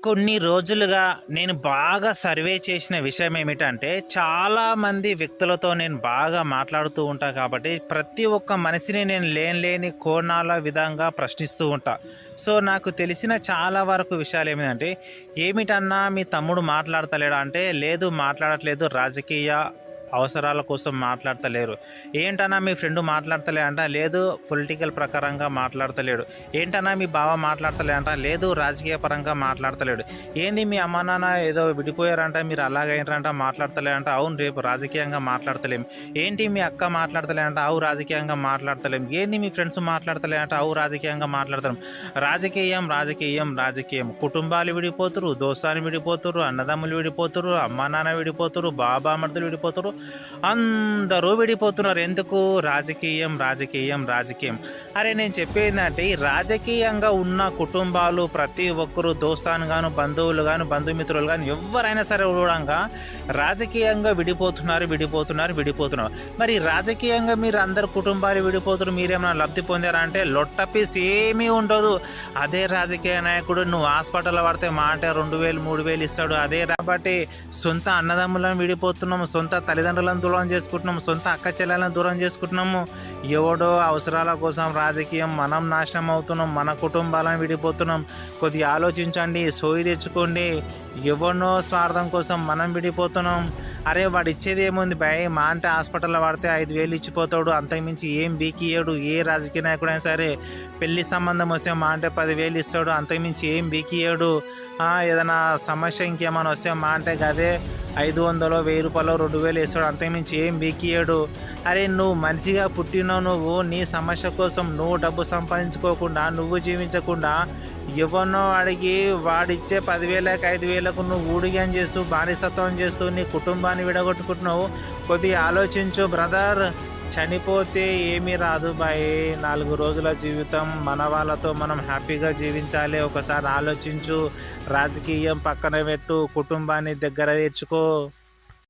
కొన్ని రోజులుగా నేను బాగా సర్వే చేసిన విషయం ఏమిటంటే, చాలామంది వ్యక్తులతో నేను బాగా మాట్లాడుతూ ఉంటా కాబట్టి, ప్రతి ఒక్క మనిషిని నేను లేని కోణాల విధంగా ప్రశ్నిస్తూ ఉంటా. సో, నాకు తెలిసిన చాలా వరకు విషయాలేమిటంటే, "ఏమిటన్నా మీ తమ్ముడు మాట్లాడతలేడా?" అంటే, "లేదు మాట్లాడట్లేదు. రాజకీయ అవసరాల కోసం మాట్లాడతలేరు." "ఏంటన్నా మీ ఫ్రెండు మాట్లాడతలే" అంట, "లేదు పొలిటికల్ ప్రకారంగా మాట్లాడతలేడు." "ఏంటన్నా మీ బావ మాట్లాడతలే" అంట, "లేదు రాజకీయ పరంగా మాట్లాడతలేడు." "ఏంది మీ అమ్మ నాన్న ఏదో విడిపోయారంట, మీరు అలాగైనారంట మాట్లాడతలే" అంట, "అవును రేపు రాజకీయంగా మాట్లాడతలేం." "ఏంటి మీ అక్క మాట్లాడతలే" అంట, "అవు రాజకీయంగా మాట్లాడతలేం." "ఏంది మీ ఫ్రెండ్స్ మాట్లాడతలే" అంట, "అవు రాజకీయంగా మాట్లాడతలేం." రాజకీయం రాజకీయం రాజకీయం కుటుంబాలు విడిపోతురు, దోస్తాలు విడిపోతురు, అన్నదమ్ములు విడిపోతురు, అమ్మా నాన్న విడిపోతురు, బాబామర్దులు విడిపోతురు, అందరూ విడిపోతున్నారు. ఎందుకు? రాజకీయం రాజకీయం రాజకీయం. అరే నేను చెప్పేందంటే, ఈ రాజకీయంగా ఉన్న కుటుంబాలు ప్రతి ఒక్కరు దోస్తాను గాను, బంధువులు గాను, బంధుమిత్రులు గాను ఎవరైనా సరే కూడా రాజకీయంగా విడిపోతున్నారు. మరి రాజకీయంగా మీరు అందరు కుటుంబాలు విడిపోతున్నారు, మీరేమైనా లబ్ధి పొందారా అంటే లొట్టపీస్ ఏమీ ఉండదు. అదే రాజకీయ నాయకుడు నువ్వు హాస్పిటల్లో పడితే మాట 2,000 3,000 ఇస్తాడు. అదే కాబట్టి సొంత అన్నదమ్ములను విడిపోతున్నాము, సొంత తల్లిదండ్రులను దూరం చేసుకుంటున్నాము, సొంత అక్క చెల్లెలను దూరం చేసుకుంటున్నాము. ఎవడో అవసరాల కోసం రాజకీయం, మనం నాశనం అవుతున్నాం, మన కుటుంబాలను విడిపోతున్నాం. కొద్దిగా ఆలోచించండి, సోయి తెచ్చుకోండి. ఎవరినో స్వార్థం కోసం మనం విడిపోతున్నాం. అరే వాడు ఇచ్చేది ఏముంది భయ్, మా అంటే హాస్పిటల్లో పడితే 5,000 ఇచ్చిపోతాడు, అంతకుమించి ఏం బీకియడు. ఏ రాజకీయ నాయకుడైనా సరే పెళ్లి సంబంధం వస్తే మా అంటే 10,000 ఇస్తాడు, అంతకుమించి ఏం బీకియడు. ఏదైనా సమస్య ఇంకేమైనా వస్తే మా అంటే గదే 500 1,000 రూపాయలు 2,000 ఇస్తాడు, అంతకుమించి ఏం బీకియడు. అరే నువ్వు మనిషిగా పుట్టినావు, నువ్వు నీ సమస్య కోసం నువ్వు డబ్బు సంపాదించుకోకుండా, నువ్వు జీవించకుండా ఎవరినో అడిగి వాడిచ్చే 10,000కి 5,000కు నువ్వు ఊడిగం చేస్తూ బానిసత్వం చేస్తూ నీ కుటుంబాన్ని విడగొట్టుకుంటున్నావు. కొద్దిగా ఆలోచించు బ్రదర్. చనిపోతే ఏమీ రాదు బాయ్, 4 రోజుల జీవితం మన వాళ్ళతో మనం హ్యాపీగా జీవించాలి. ఒకసారి ఆలోచించు, రాజకీయం పక్కన పెట్టు, కుటుంబాన్ని దగ్గర తెచ్చుకో.